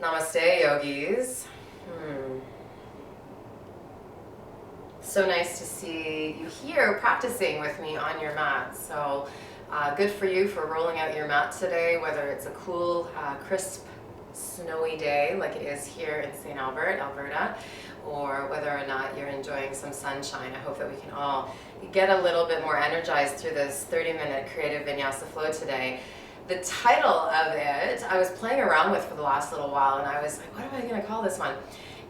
Namaste, yogis. So nice to see you here practicing with me on your mat. So good for you for rolling out your mat today, whether it's a cool, crisp, snowy day like it is here in St. Albert, Alberta, or whether or not you're enjoying some sunshine. I hope that we can all get a little bit more energized through this 30-minute creative vinyasa flow today. The title of it, I was playing around with for the last little while, and I was like, what am I going to call this one?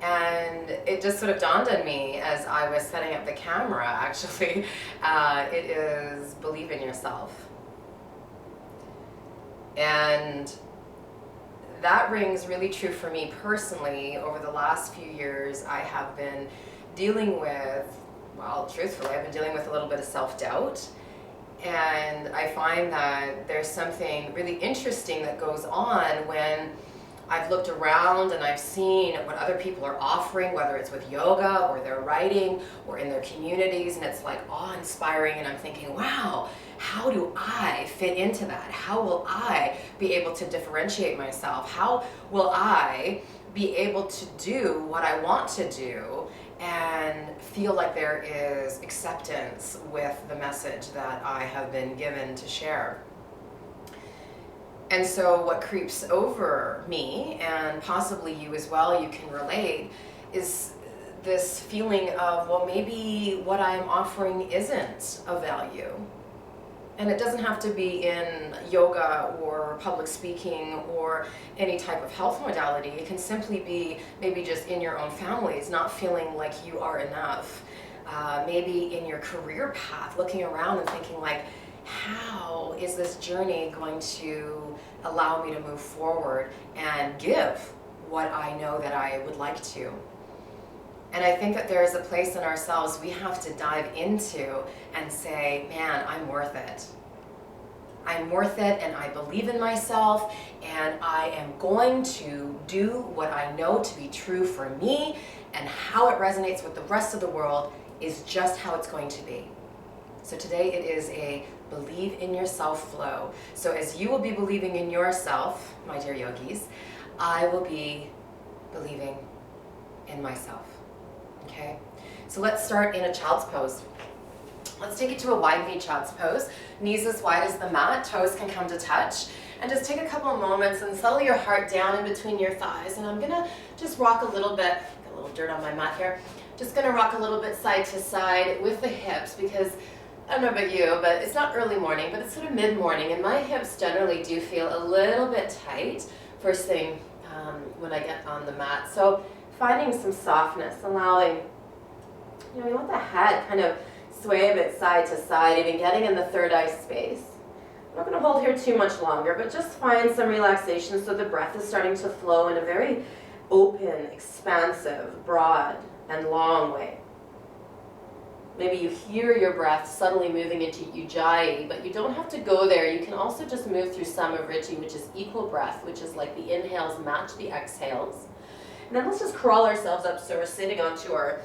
And it just sort of dawned on me as I was setting up the camera, actually. It is Believe in Yourself. And that rings really true for me personally. Over the last few years, I have been dealing with, well, truthfully, I've been dealing with a little bit of self-doubt. And I find that there's something really interesting that goes on when I've looked around and I've seen what other people are offering, whether it's with yoga or their writing or in their communities, and it's like awe-inspiring, and I'm thinking, wow, how do I fit into that? How will I be able to differentiate myself? How will I be able to do what I want to do and feel like there is acceptance with the message that I have been given to share? And so what creeps over me, and possibly you as well, you can relate, is this feeling of, well, maybe what I'm offering isn't of value. And it doesn't have to be in yoga or public speaking or any type of health modality. It can simply be maybe just in your own families, not feeling like you are enough. Maybe in your career path, looking around and thinking like, how is this journey going to allow me to move forward and give what I know that I would like to? And I think that there is a place in ourselves we have to dive into and say, man, I'm worth it. I'm worth it, and I believe in myself, and I am going to do what I know to be true for me, and how it resonates with the rest of the world is just how it's going to be. So today it is a believe in yourself flow. So as you will be believing in yourself, my dear yogis, I will be believing in myself. Okay, so let's start in a child's pose. Let's take it to a wide knee child's pose. Knees as wide as the mat, toes can come to touch. And just take a couple of moments and settle your heart down in between your thighs. And I'm gonna just rock a little bit, got a little dirt on my mat here. Just gonna rock a little bit side to side with the hips, because I don't know about you, but it's not early morning, but it's sort of mid-morning, and my hips generally do feel a little bit tight first thing when I get on the mat. So finding some softness, allowing, you want the head kind of sway a bit side to side, even getting in the third eye space. I'm not going to hold here too much longer, but just find some relaxation so the breath is starting to flow in a very open, expansive, broad, and long way. Maybe you hear your breath subtly moving into Ujjayi, but you don't have to go there. You can also just move through Samavritti, which is equal breath, which is like the inhales match the exhales. And then let's just crawl ourselves up so we're sitting onto our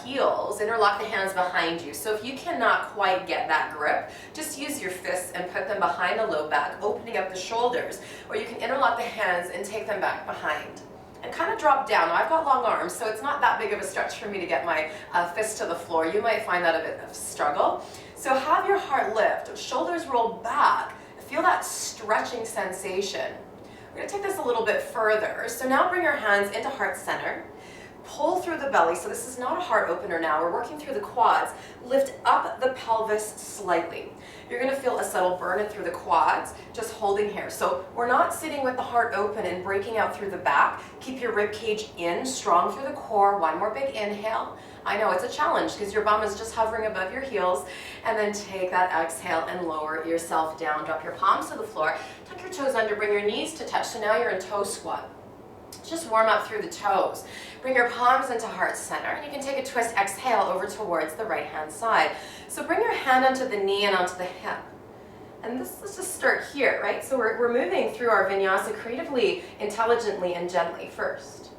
heels. Interlock the hands behind you. So if you cannot quite get that grip, just use your fists and put them behind the low back, opening up the shoulders. Or you can interlock the hands and take them back behind. And kind of drop down. Now, I've got long arms, so it's not that big of a stretch for me to get my fist to the floor. You might find that a bit of a struggle. So have your heart lift, shoulders roll back. Feel that stretching sensation. We're going to take this a little bit further. So now bring your hands into heart center. Pull through the belly. So this is not a heart opener now. We're working through the quads. Lift up the pelvis slightly. You're going to feel a subtle burn in through the quads, just holding here. So we're not sitting with the heart open and breaking out through the back. Keep your rib cage in, strong through the core. One more big inhale. I know it's a challenge because your bum is just hovering above your heels. And then take that exhale and lower yourself down. Drop your palms to the floor. Tuck your toes under. Bring your knees to touch. So now you're in toe squat. Just warm up through the toes. Bring your palms into heart center, and you can take a twist, exhale over towards the right hand side. So bring your hand onto the knee and onto the hip. And let's just start here, right? So we're moving through our vinyasa creatively, intelligently, and gently first.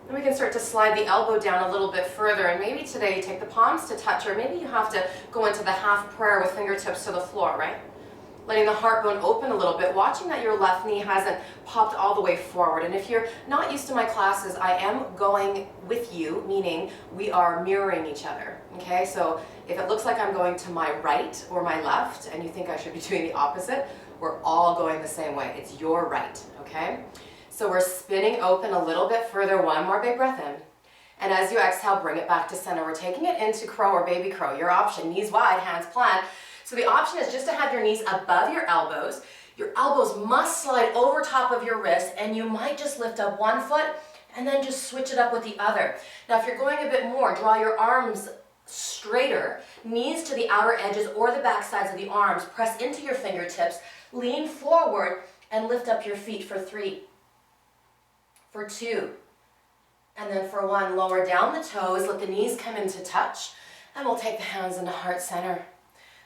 Then we can start to slide the elbow down a little bit further, and maybe today take the palms to touch, or maybe you have to go into the half prayer with fingertips to the floor, right? letting the heart bone open a little bit, watching that your left knee hasn't popped all the way forward. And if you're not used to my classes, I am going with you, meaning we are mirroring each other, okay? So if it looks like I'm going to my right or my left, and you think I should be doing the opposite, we're all going the same way. It's your right, okay? So we're spinning open a little bit further. One more big breath in. And as you exhale, bring it back to center. We're taking it into crow or baby crow. Your option, knees wide, hands planted. So the option is just to have your knees above your elbows. Your elbows must slide over top of your wrist, and you might just lift up one foot and then just switch it up with the other. Now, if you're going a bit more, draw your arms straighter, knees to the outer edges or the back sides of the arms. Press into your fingertips, lean forward, and lift up your feet for 3, for 2, and then for 1. Lower down the toes, let the knees come into touch, and we'll take the hands into heart center.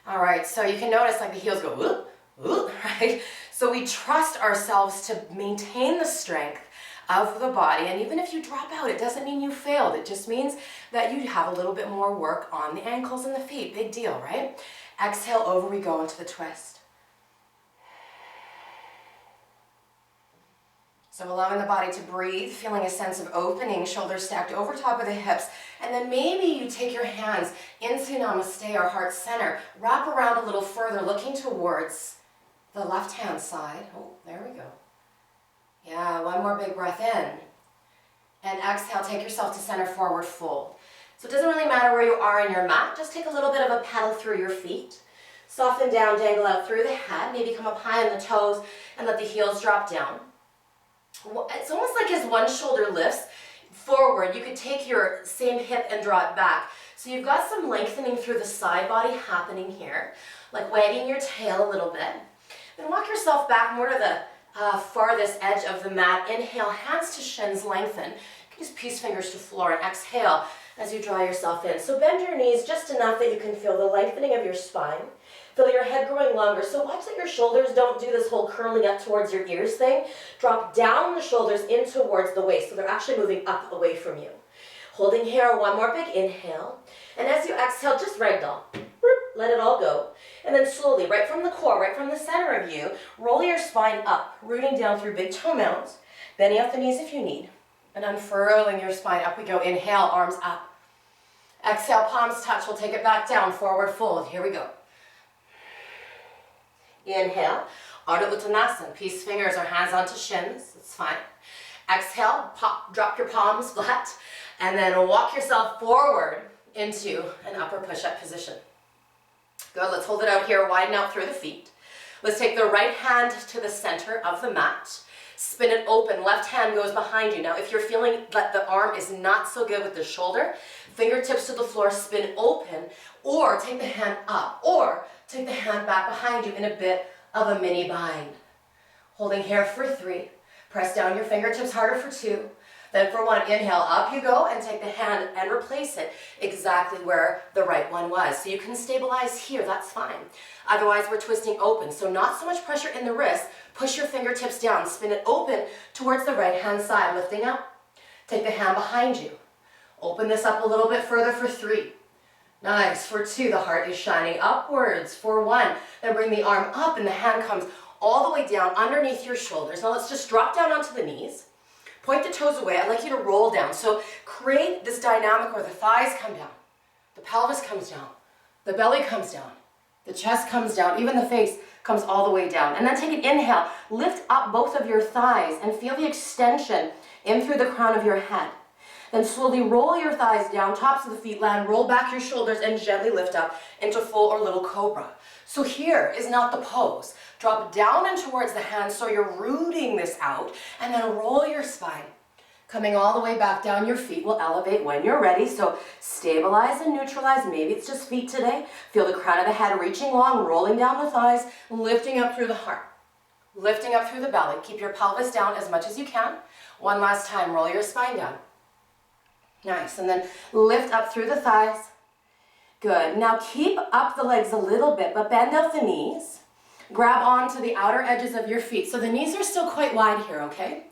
All right, so you can notice like the heels go whoop, whoop, right? So we trust ourselves to maintain the strength of the body, and even if you drop out, it doesn't mean you failed. It just means that you have a little bit more work on the ankles and the feet. Big deal, right? Exhale, over we go into the twist. So allowing the body to breathe, feeling a sense of opening, shoulders stacked over top of the hips. And then maybe you take your hands into Namaste or heart center. Wrap around a little further, looking towards the left-hand side. Oh, there we go. Yeah, one more big breath in. And exhale, take yourself to center, forward fold. So it doesn't really matter where you are in your mat. Just take a little bit of a pedal through your feet. Soften down, dangle out through the head. Maybe come up high on the toes and let the heels drop down. It's almost like as one shoulder lifts forward, you could take your same hip and draw it back. So you've got some lengthening through the side body happening here, like wagging your tail a little bit. Then walk yourself back more to the farthest edge of the mat. Inhale, hands to shins, lengthen. You can use peace fingers to floor, and exhale as you draw yourself in. So bend your knees just enough that you can feel the lengthening of your spine. Feel your head growing longer. So watch that your shoulders don't do this whole curling up towards your ears thing. Drop down the shoulders in towards the waist, so they're actually moving up away from you. Holding here, one more big inhale. And as you exhale, just ragdoll. Let it all go. And then slowly, right from the core, right from the center of you, roll your spine up, rooting down through big toe mounds, bending up the knees if you need, and unfurling your spine. Up we go. Inhale, arms up. Exhale, palms touch. We'll take it back down, forward fold. Here we go. Inhale, Ardha Uttanasana, peace fingers or hands onto shins, it's fine. Exhale, drop your palms flat, and then walk yourself forward into an upper push-up position. Good, let's hold it out here, widen out through the feet. Let's take the right hand to the center of the mat, spin it open, left hand goes behind you. Now if you're feeling that the arm is not so good with the shoulder, fingertips to the floor, spin open, or take the hand up, or take the hand back behind you in a bit of a mini bind. Holding here for 3. Press down your fingertips harder for 2. Then for 1, inhale, up you go, and take the hand and replace it exactly where the right one was. So you can stabilize here, that's fine. Otherwise, we're twisting open. So not so much pressure in the wrist. Push your fingertips down, spin it open towards the right-hand side, lifting up. Take the hand behind you. Open this up a little bit further for 3. Nice. For 2, the heart is shining upwards. For 1, then bring the arm up and the hand comes all the way down underneath your shoulders. Now let's just drop down onto the knees. Point the toes away. I'd like you to roll down. So create this dynamic where the thighs come down, the pelvis comes down, the belly comes down, the chest comes down, even the face comes all the way down. And then take an inhale. Lift up both of your thighs and feel the extension in through the crown of your head. Then slowly roll your thighs down, tops of the feet land, roll back your shoulders and gently lift up into full or little cobra. So here is not the pose. Drop down and towards the hands so you're rooting this out, and then roll your spine. Coming all the way back down, your feet will elevate when you're ready. So stabilize and neutralize. Maybe it's just feet today. Feel the crown of the head reaching long, rolling down the thighs, lifting up through the heart. Lifting up through the belly. Keep your pelvis down as much as you can. One last time, roll your spine down. Nice, and then lift up through the thighs. Good, now keep up the legs a little bit, but bend out the knees. Grab onto the outer edges of your feet. So the knees are still quite wide here, okay?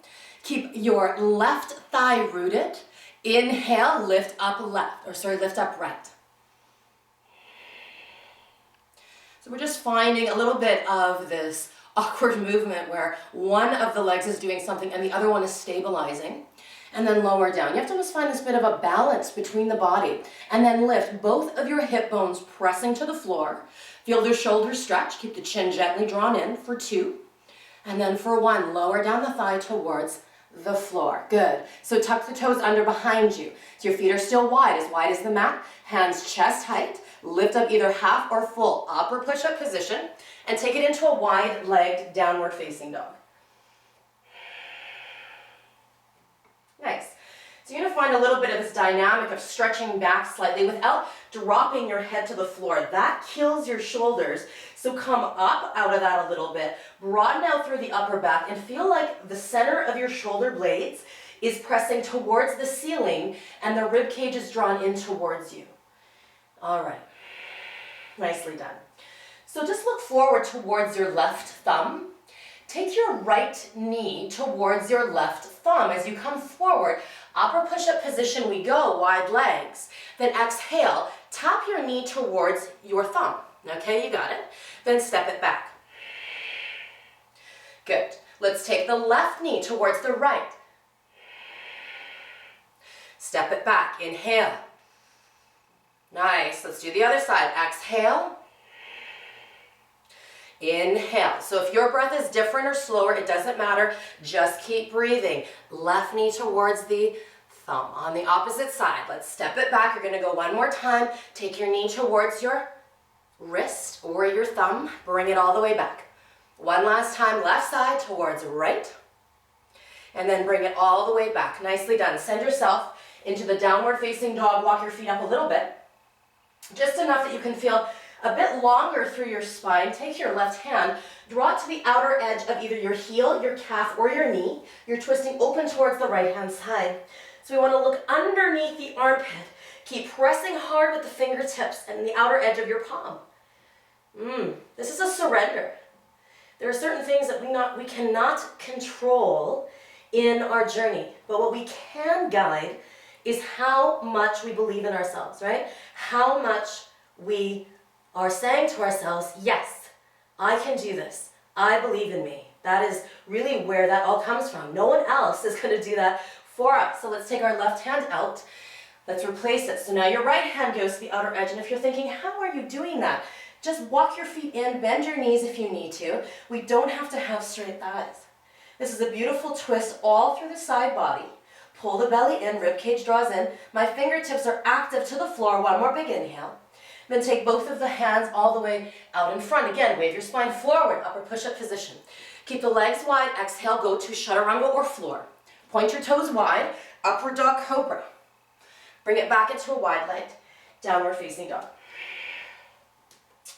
Keep your left thigh rooted. Inhale, lift up right. So we're just finding a little bit of this awkward movement where one of the legs is doing something and the other one is stabilizing. And then lower down. You have to almost find this bit of a balance between the body. And then lift both of your hip bones pressing to the floor. Feel their shoulders stretch. Keep the chin gently drawn in for 2. And then for 1, lower down the thigh towards the floor. Good. So tuck the toes under behind you. So your feet are still wide as the mat. Hands chest height. Lift up either half or full upper push-up position. And take it into a wide-legged downward facing dog. Nice. So you're going to find a little bit of this dynamic of stretching back slightly without dropping your head to the floor. That kills your shoulders. So come up out of that a little bit. Broaden out through the upper back and feel like the center of your shoulder blades is pressing towards the ceiling and the rib cage is drawn in towards you. All right. Nicely done. So just look forward towards your left thumb. Take your right knee towards your left thumb as you come forward. Upper push-up position we go, wide legs. Then exhale, tap your knee towards your thumb. Okay, you got it. Then step it back. Good. Let's take the left knee towards the right. Step it back. Inhale. Nice. Let's do the other side. Exhale. Inhale. So if your breath is different or slower, it doesn't matter. Just keep breathing. Left knee towards the thumb. On the opposite side, let's step it back. You're going to go one more time. Take your knee towards your wrist or your thumb. Bring it all the way back. One last time, left side towards right. And then bring it all the way back. Nicely done. Send yourself into the downward facing dog. Walk your feet up a little bit. Just enough that you can feel a bit longer through your spine. Take your left hand, draw it to the outer edge of either your heel, your calf, or your knee. You're twisting open towards the right-hand side. So we want to look underneath the armpit. Keep pressing hard with the fingertips and the outer edge of your palm. This is a surrender. There are certain things that we cannot control in our journey, but what we can guide is how much we believe in ourselves, right? How much we are saying to ourselves, yes, I can do this. I believe in me. That is really where that all comes from. No one else is going to do that for us. So let's take our left hand out. Let's replace it. So now your right hand goes to the outer edge. And if you're thinking, how are you doing that? Just walk your feet in, bend your knees if you need to. We don't have to have straight thighs. This is a beautiful twist all through the side body. Pull the belly in, rib cage draws in. My fingertips are active to the floor. One more big inhale. Then take both of the hands all the way out in front. Again, wave your spine forward, upper push-up position. Keep the legs wide. Exhale, go to chaturanga or floor. Point your toes wide, upward dog cobra. Bring it back into a wide leg, downward facing dog.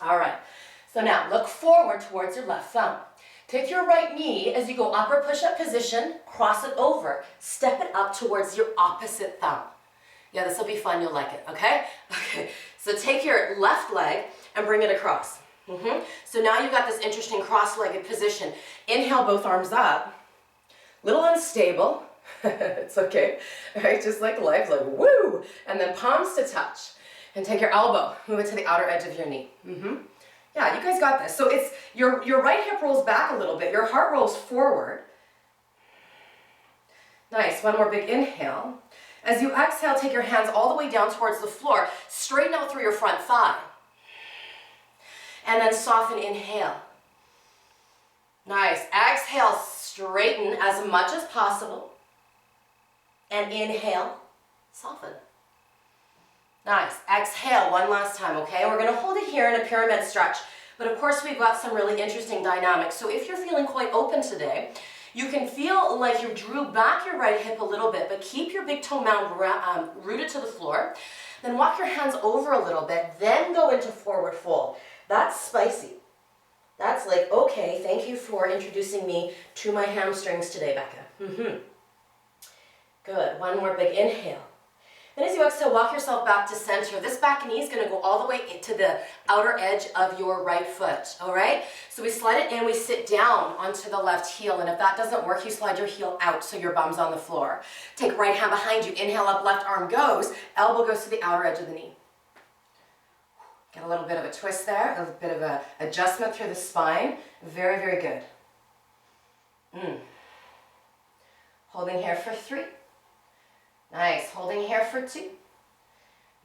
All right, so now look forward towards your left thumb. Take your right knee as you go upper push-up position, cross it over, step it up towards your opposite thumb. Yeah, this will be fun, you'll like it, okay? Okay, so take your left leg and bring it across. So now you've got this interesting cross-legged position. Inhale, both arms up. Little unstable, it's okay. All right, just like life, like woo! And then palms to touch. And take your elbow, move it to the outer edge of your knee. Yeah, you guys got this. So it's your right hip rolls back a little bit, your heart rolls forward. Nice, one more big inhale. As you exhale, take your hands all the way down towards the floor. Straighten out through your front thigh. And then soften, inhale. Nice, exhale, straighten as much as possible. And inhale, soften. Nice. Exhale one last time, okay? We're going to hold it here in a pyramid stretch. But of course, we've got some really interesting dynamics. So if you're feeling quite open today, you can feel like you drew back your right hip a little bit, but keep your big toe mound rooted to the floor. Then walk your hands over a little bit, then go into forward fold. That's spicy. That's like, okay, thank you for introducing me to my hamstrings today, Becca. Good. One more big inhale. Then as you exhale, walk yourself back to center. This back knee is going to go all the way to the outer edge of your right foot, all right? So we slide it in, we sit down onto the left heel, and if that doesn't work, you slide your heel out so your bum's on the floor. Take right hand behind you, inhale up, left arm goes, elbow goes to the outer edge of the knee. Get a little bit of a twist there, a bit of a adjustment through the spine. Very, very good. Holding here for 3. Nice. Holding here for 2.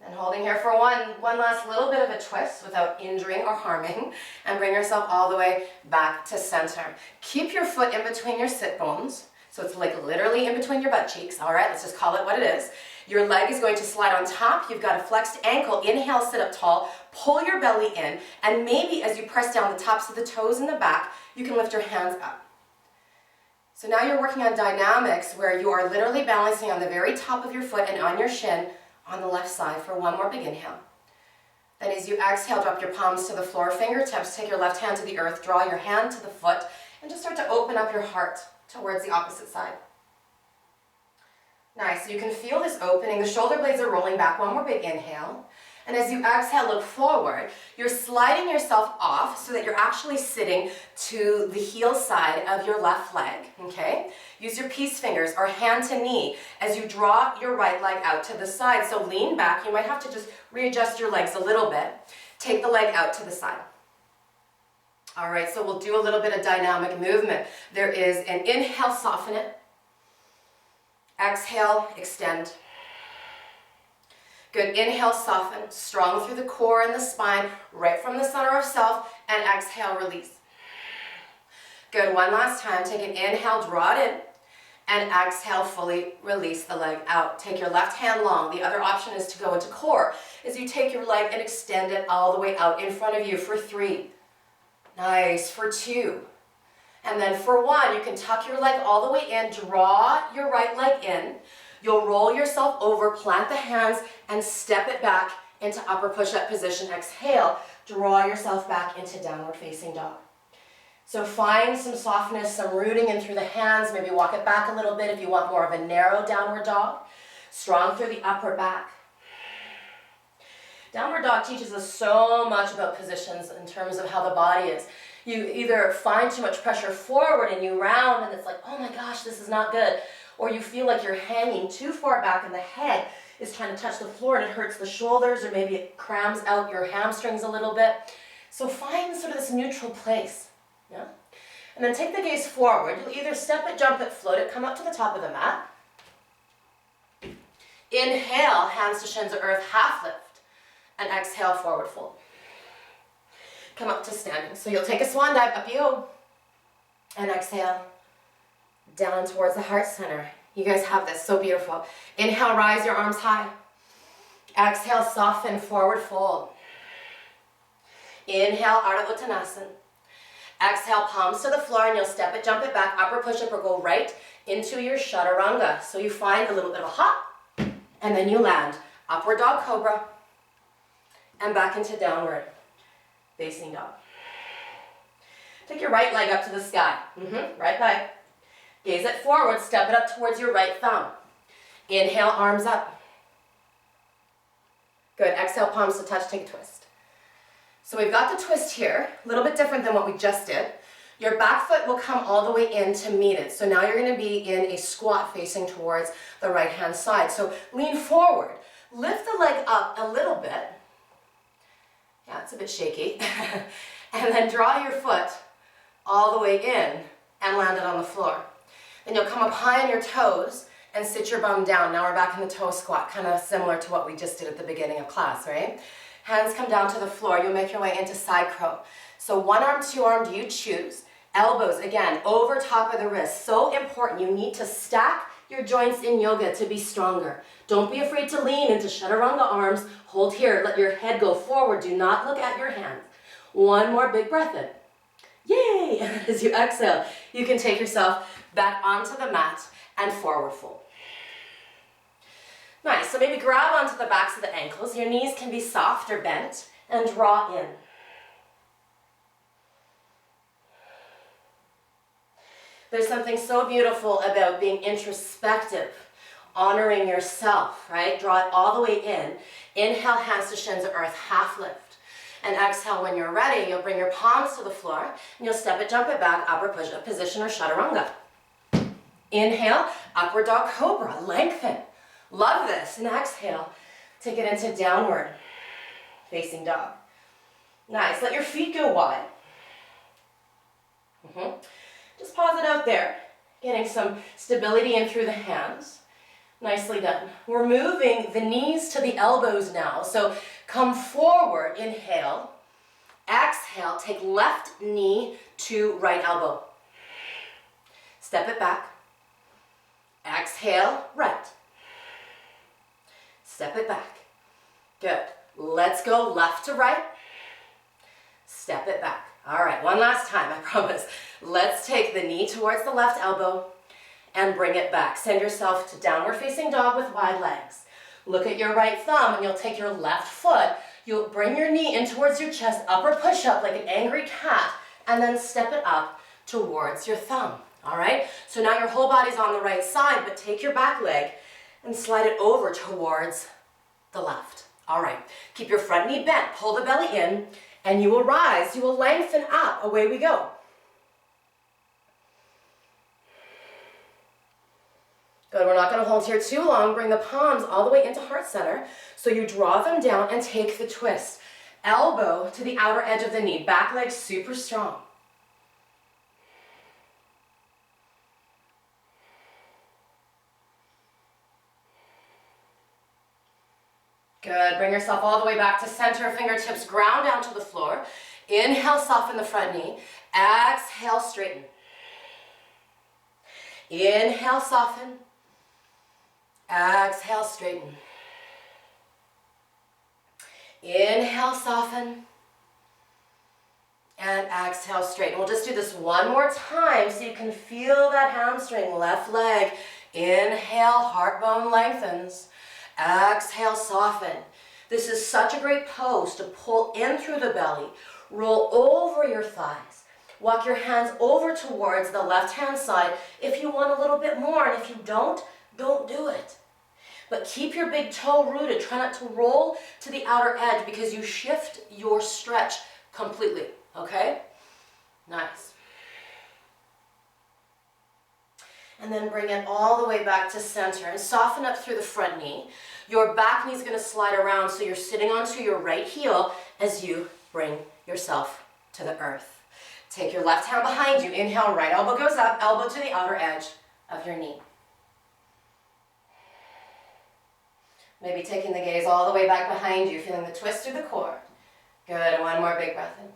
And holding here for 1. One last little bit of a twist without injuring or harming. And bring yourself all the way back to center. Keep your foot in between your sit bones. So it's like literally in between your butt cheeks. All right, let's just call it what it is. Your leg is going to slide on top. You've got a flexed ankle. Inhale, sit up tall. Pull your belly in. And maybe as you press down the tops of the toes in the back, you can lift your hands up. So now you're working on dynamics where you are literally balancing on the very top of your foot and on your shin on the left side for 1 more big inhale. Then as you exhale, drop your palms to the floor, fingertips, take your left hand to the earth, draw your hand to the foot, and just start to open up your heart towards the opposite side. Nice, so you can feel this opening. The shoulder blades are rolling back. 1 more big inhale. And as you exhale, look forward. You're sliding yourself off so that you're actually sitting to the heel side of your left leg, okay? Use your peace fingers or hand to knee as you draw your right leg out to the side. So lean back. You might have to just readjust your legs a little bit. Take the leg out to the side. All right, so we'll do a little bit of dynamic movement. There is an inhale, soften it. Exhale, extend. Good, inhale, soften, strong through the core and the spine, right from the center of self, and exhale, release. Good, one last time, take an inhale, draw it in, and exhale, fully release the leg out. Take your left hand long. The other option is to go into core, as you take your leg and extend it all the way out in front of you for 3. Nice, for 2. And then for 1, you can tuck your leg all the way in, draw your right leg in. You'll roll yourself over, plant the hands, and step it back into upper push-up position. Exhale, draw yourself back into downward facing dog. So find some softness, some rooting in through the hands. Maybe walk it back a little bit if you want more of a narrow downward dog. Strong through the upper back. Downward dog teaches us so much about positions in terms of how the body is. You either find too much pressure forward and you round and it's like, oh my gosh, this is not good. Or you feel like you're hanging too far back and the head is trying to touch the floor and it hurts the shoulders, or maybe it crams out your hamstrings a little bit. So find sort of this neutral place. Yeah? And then take the gaze forward. You'll either step it, jump it, float it, come up to the top of the mat. Inhale, hands to shins of earth, half lift. And exhale, forward fold. Come up to standing. So you'll take a swan dive, up you go. And exhale, down towards the heart center. You guys have this, so beautiful. Inhale, rise your arms high. Exhale, soften, forward fold. Inhale, Ardha Uttanasana. Exhale, palms to the floor, and you'll step it, jump it back, upper push-up, or go right into your chaturanga. So you find a little bit of a hop, and then you land. Upward dog cobra, and back into downward facing dog. Take your right leg up to the sky. Right leg. Gaze it forward, step it up towards your right thumb. Inhale, arms up. Good, exhale, palms to touch, take a twist. So we've got the twist here, a little bit different than what we just did. Your back foot will come all the way in to meet it. So now you're going to be in a squat facing towards the right hand side. So lean forward, lift the leg up a little bit. Yeah, it's a bit shaky. And then draw your foot all the way in and land it on the floor. Then you'll come up high on your toes and sit your bum down. Now we're back in the toe squat, kind of similar to what we just did at the beginning of class, right? Hands come down to the floor. You'll make your way into side crow. So one arm, two arm, do you choose? Elbows, again, over top of the wrist. So important. You need to stack your joints in yoga to be stronger. Don't be afraid to lean into chaturanga arms. Hold here. Let your head go forward. Do not look at your hands. One more big breath in. Yay! And as you exhale, you can take yourself back onto the mat and forward fold. Nice. So maybe grab onto the backs of the ankles. Your knees can be soft or bent, and draw in. There's something so beautiful about being introspective, honoring yourself, right? Draw it all the way in. Inhale, hands to shins of earth, half lift. And exhale, when you're ready, you'll bring your palms to the floor, and you'll step it, jump it back, upper push-up position or chaturanga. Inhale, upward dog cobra, lengthen. Love this. And exhale, take it into downward facing dog. Nice. Let your feet go wide. Just pause it out there. Getting some stability in through the hands. Nicely done. We're moving the knees to the elbows now. So come forward, inhale. Exhale, take left knee to right elbow. Step it back. Exhale, right. Step it back. Good. Let's go left to right. Step it back. All right, one last time, I promise. Let's take the knee towards the left elbow and bring it back. Send yourself to downward facing dog with wide legs. Look at your right thumb and you'll take your left foot. You'll bring your knee in towards your chest, upper push up like an angry cat, and then step it up towards your thumb. All right? So now your whole body's on the right side, but take your back leg and slide it over towards the left. All right. Keep your front knee bent. Pull the belly in, and you will rise. You will lengthen up. Away we go. Good. We're not going to hold here too long. Bring the palms all the way into heart center. So you draw them down and take the twist. Elbow to the outer edge of the knee. Back leg super strong. Good. Bring yourself all the way back to center. Fingertips ground down to the floor. Inhale, soften the front knee. Exhale, straighten. Inhale, soften. Exhale, straighten. Inhale, soften. And exhale, straighten. We'll just do this one more time so you can feel that hamstring. Left leg. Inhale, heart bone lengthens. Exhale, soften. This is such a great pose to pull in through the belly. Roll over your thighs. Walk your hands over towards the left-hand side if you want a little bit more, and if you don't do it. But keep your big toe rooted. Try not to roll to the outer edge because you shift your stretch completely, okay? Nice. And then bring it all the way back to center and soften up through the front knee. Your back knee is going to slide around so you're sitting onto your right heel as you bring yourself to the earth. Take your left hand behind you. Inhale, right elbow goes up, elbow to the outer edge of your knee. Maybe taking the gaze all the way back behind you, feeling the twist through the core. Good, one more big breath in.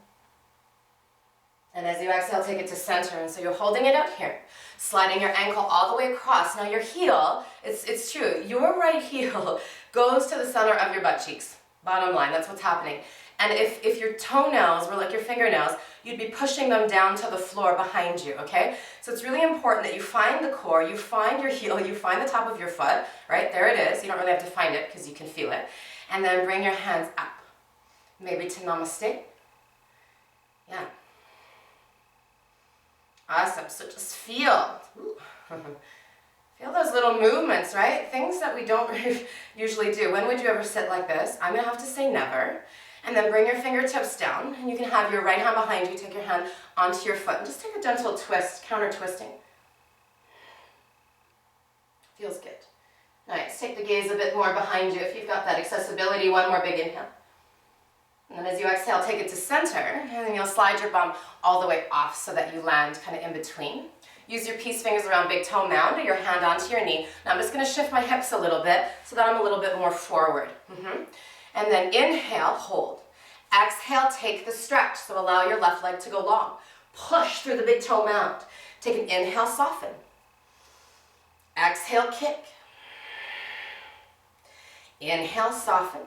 And as you exhale, take it to center. And so you're holding it out here, sliding your ankle all the way across. Now your heel, it's true, your right heel goes to the center of your butt cheeks. Bottom line, that's what's happening. And if your toenails were like your fingernails, you'd be pushing them down to the floor behind you, okay? So it's really important that you find the core, you find your heel, you find the top of your foot, right? There it is. You don't really have to find it because you can feel it. And then bring your hands up, maybe to Namaste. Yeah. Awesome. So just feel. Feel those little movements, right? Things that we don't usually do. When would you ever sit like this? I'm going to have to say never. And then bring your fingertips down. And you can have your right hand behind you. Take your hand onto your foot. And just take a gentle twist, counter twisting. Feels good. Nice. Take the gaze a bit more behind you if you've got that accessibility. One more big inhale. And then as you exhale, take it to center, and then you'll slide your bum all the way off so that you land kind of in between. Use your peace fingers around big toe mound or your hand onto your knee. Now I'm just going to shift my hips a little bit so that I'm a little bit more forward. And then inhale, hold. Exhale, take the stretch, so allow your left leg to go long. Push through the big toe mound. Take an inhale, soften. Exhale, kick. Inhale, soften.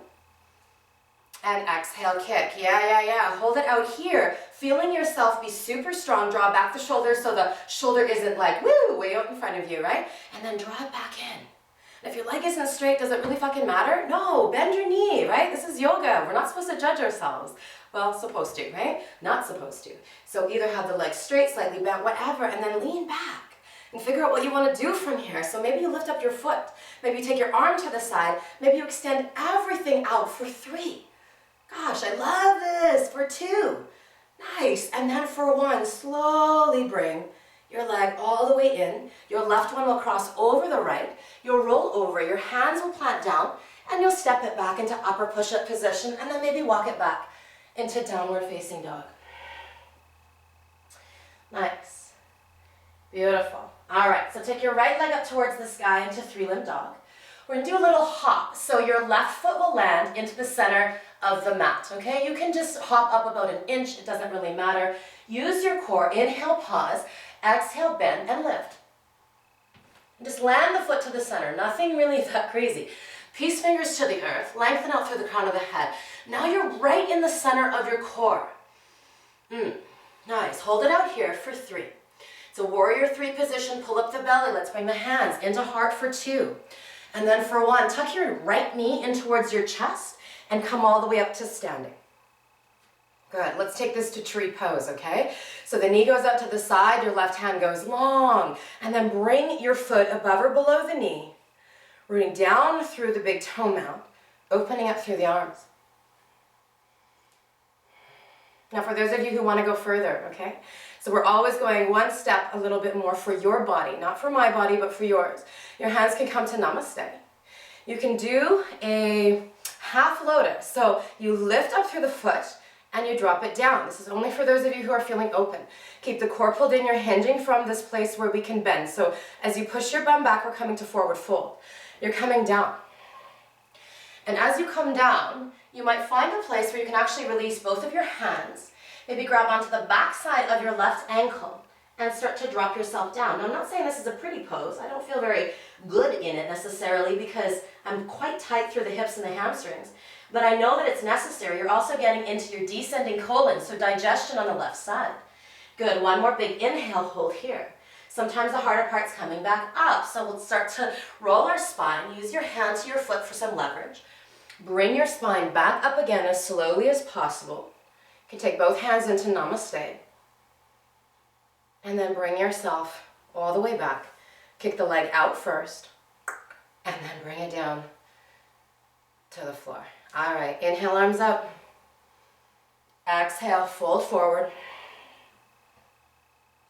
And exhale, kick. Yeah. Hold it out here. Feeling yourself be super strong. Draw back the shoulders so the shoulder isn't like, woo, way out in front of you, right? And then draw it back in. And if your leg isn't straight, does it really fucking matter? No, bend your knee, right? This is yoga. We're not supposed to judge ourselves. Well, supposed to, right? Not supposed to. So either have the leg straight, slightly bent, whatever, and then lean back. And figure out what you want to do from here. So maybe you lift up your foot. Maybe you take your arm to the side. Maybe you extend everything out for 3. Gosh, I love this. For 2. Nice. And then for 1, slowly bring your leg all the way in. Your left one will cross over the right. You'll roll over. Your hands will plant down. And you'll step it back into upper push-up position. And then maybe walk it back into downward facing dog. Nice. Beautiful. All right, so take your right leg up towards the sky into three-limb dog. We're gonna do a little hop. So your left foot will land into the center of the mat, okay? You can just hop up about an inch, it doesn't really matter. Use your core, inhale, pause, exhale, bend, and lift. And just land the foot to the center, nothing really that crazy. Peace fingers to the earth, lengthen out through the crown of the head. Now you're right in the center of your core. Nice, hold it out here for 3. It's a warrior 3 position, pull up the belly, let's bring the hands into heart for 2. And then for 1, tuck your right knee in towards your chest and come all the way up to standing. Good, let's take this to tree pose, okay? So the knee goes up to the side, your left hand goes long, and then bring your foot above or below the knee, rooting down through the big toe mount, opening up through the arms. Now for those of you who want to go further, okay? So we're always going one step a little bit more for your body, not for my body, but for yours. Your hands can come to Namaste. You can do a half lotus. So you lift up through the foot and you drop it down. This is only for those of you who are feeling open. Keep the core pulled in, you're hinging from this place where we can bend. So as you push your bum back, we're coming to forward fold. You're coming down. And as you come down, you might find a place where you can actually release both of your hands. Maybe grab onto the back side of your left ankle and start to drop yourself down. Now, I'm not saying this is a pretty pose. I don't feel very good in it necessarily because I'm quite tight through the hips and the hamstrings. But I know that it's necessary. You're also getting into your descending colon, so digestion on the left side. Good, one more big inhale, hold here. Sometimes the harder part's coming back up, so we'll start to roll our spine. Use your hand to your foot for some leverage. Bring your spine back up again as slowly as possible. You can take both hands into Namaste. And then bring yourself all the way back. Kick the leg out first, and then bring it down to the floor. All right, inhale, arms up. Exhale, fold forward.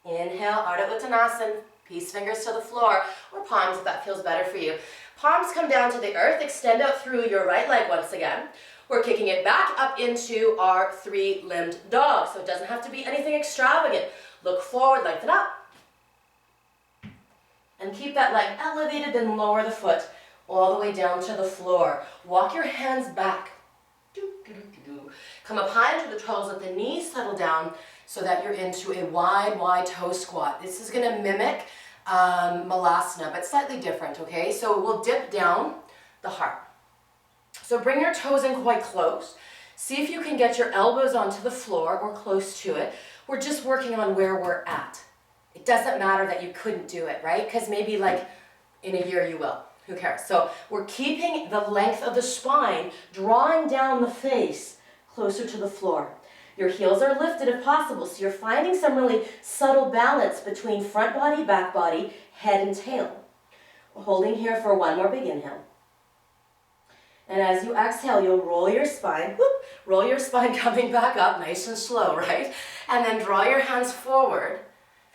Inhale, Ardha Uttanasana, peace fingers to the floor, or palms if that feels better for you. Palms come down to the earth, extend out through your right leg once again. We're kicking it back up into our 3-limbed dog, so it doesn't have to be anything extravagant. Look forward, lengthen up. And keep that leg elevated, then lower the foot all the way down to the floor. Walk your hands back. Come up high into the toes, let the knees settle down so that you're into a wide toe squat. This is going to mimic Malasana, but slightly different, okay? So we'll dip down the heart. So bring your toes in quite close. See if you can get your elbows onto the floor or close to it. We're just working on where we're at. It doesn't matter that you couldn't do it, right? Because maybe like in a year you will. Who cares? So we're keeping the length of the spine, drawing down the face closer to the floor. Your heels are lifted if possible, so you're finding some really subtle balance between front body, back body, head and tail. We're holding here for one more big inhale. And as you exhale, you'll roll your spine, roll your spine coming back up nice and slow, right? And then draw your hands forward,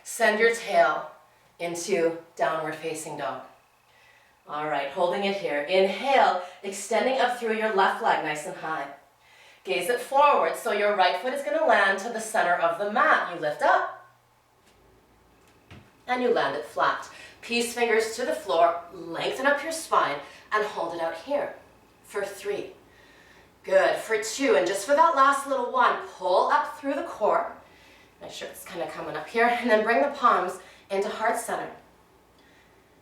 send your tail into downward facing dog. All right, holding it here. Inhale, extending up through your left leg nice and high. Gaze it forward, so your right foot is going to land to the center of the mat. You lift up, and you land it flat. Peace fingers to the floor, lengthen up your spine, and hold it out here for 3. Good, for 2, and just for that last little one, pull up through the core. Make sure it's kind of coming up here, and then bring the palms into heart center.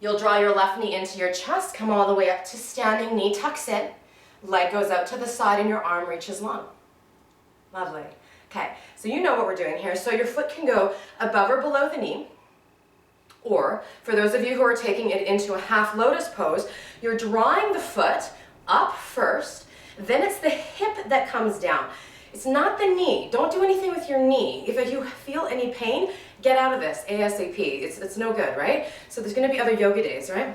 You'll draw your left knee into your chest, come all the way up to standing, knee tucks in. Leg goes out to the side and your arm reaches long. Lovely. Okay, so you know what we're doing here. So your foot can go above or below the knee. Or, for those of you who are taking it into a half lotus pose, you're drawing the foot up first, then it's the hip that comes down. It's not the knee. Don't do anything with your knee. If you feel any pain, get out of this ASAP. It's no good, right? So there's going to be other yoga days, right?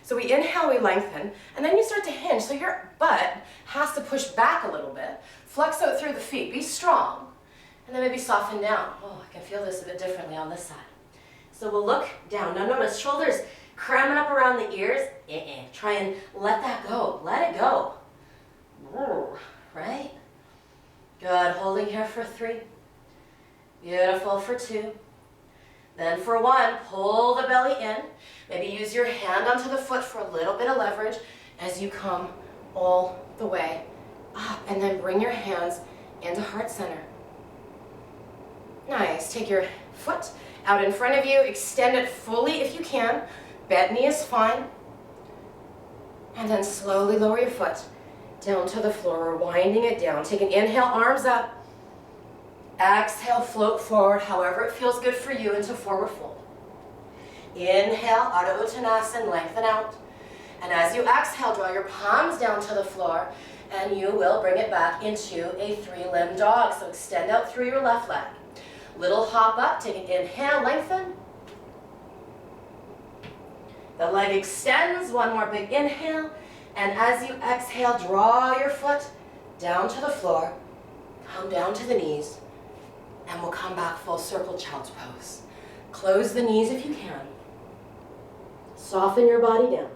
So we inhale, we lengthen, and then you start to hinge. So your butt has to push back a little bit. Flex out through the feet. Be strong. And then maybe soften down. Oh, I can feel this a bit differently on this side. So we'll look down. Now notice shoulders cramming up around the ears. Try and let that go. Let it go. Right? Good, holding here for 3. Beautiful for 2. Then for 1, pull the belly in. Maybe use your hand onto the foot for a little bit of leverage as you come all the way up. And then bring your hands into heart center. Nice. Take your foot out in front of you. Extend it fully if you can. Bent knee is fine. And then slowly lower your foot down to the floor. We're winding it down. Take an inhale, arms up. Exhale, float forward, however it feels good for you, into forward fold. Inhale, Adho Uttanasana, lengthen out. And as you exhale, draw your palms down to the floor, and you will bring it back into a 3-limb dog. So extend out through your left leg. Little hop up, take an inhale, lengthen. The leg extends, one more big inhale. And as you exhale, draw your foot down to the floor, come down to the knees, and we'll come back full circle child's pose. Close the knees if you can. Soften your body down.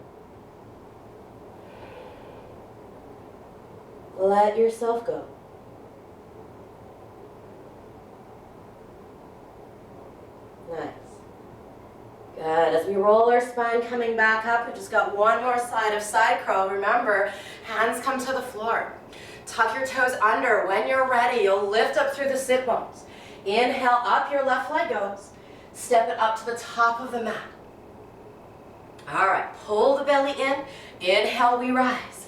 Let yourself go. Nice. Good. As we roll our spine coming back up, we just got one more side of side crow. Remember, hands come to the floor. Tuck your toes under. When you're ready, you'll lift up through the sit bones. Inhale, up your left leg goes. Step it up to the top of the mat. All right, pull the belly in. Inhale, we rise.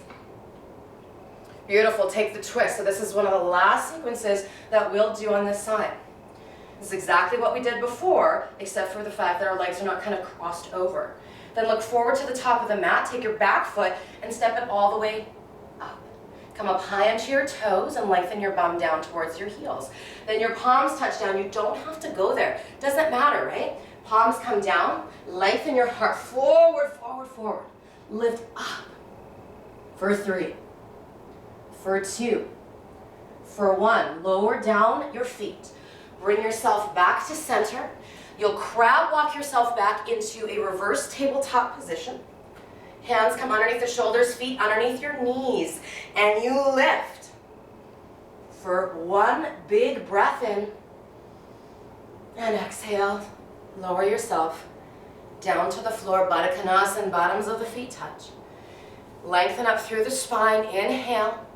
Beautiful, take the twist. So this is one of the last sequences that we'll do on this side. This is exactly what we did before, except for the fact that our legs are not kind of crossed over. Then look forward to the top of the mat, take your back foot and step it all the way up. Come up high onto your toes and lengthen your bum down towards your heels. Then your palms touch down. You don't have to go there. Doesn't matter, right? Palms come down, lengthen your heart forward, forward, forward. Lift up for 3, for 2, for 1. Lower down your feet. Bring yourself back to center. You'll crab walk yourself back into a reverse tabletop position. Hands come underneath the shoulders, feet underneath your knees, and you lift. For 1 big breath in, and exhale, lower yourself down to the floor, Baddha Konasana, bottoms of the feet touch. Lengthen up through the spine, inhale.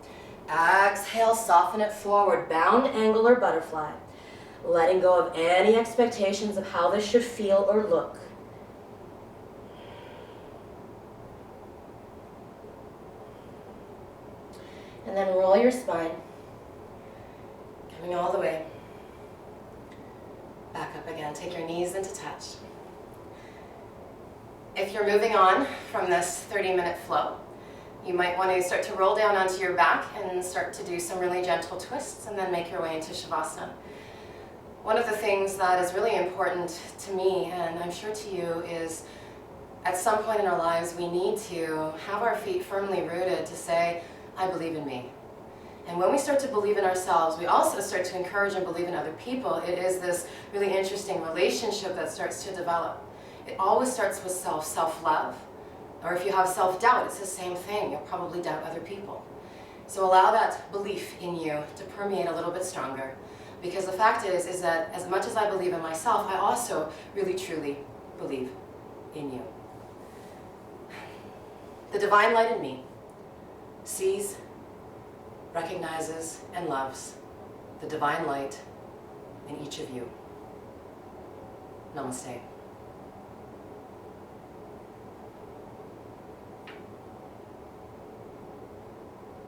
Exhale, soften it forward, bound angle or butterfly. Letting go of any expectations of how this should feel or look. And then roll your spine, coming all the way. Back up again, take your knees into touch. If you're moving on from this 30-minute flow, you might want to start to roll down onto your back and start to do some really gentle twists and then make your way into Shavasana. One of the things that is really important to me, and I'm sure to you, is at some point in our lives we need to have our feet firmly rooted to say, I believe in me. And when we start to believe in ourselves, we also start to encourage and believe in other people. It is this really interesting relationship that starts to develop. It always starts with self-love. Or if you have self-doubt, it's the same thing. You'll probably doubt other people. So allow that belief in you to permeate a little bit stronger. Because the fact is that as much as I believe in myself, I also really truly believe in you. The divine light in me sees, recognizes, and loves the divine light in each of you. Namaste.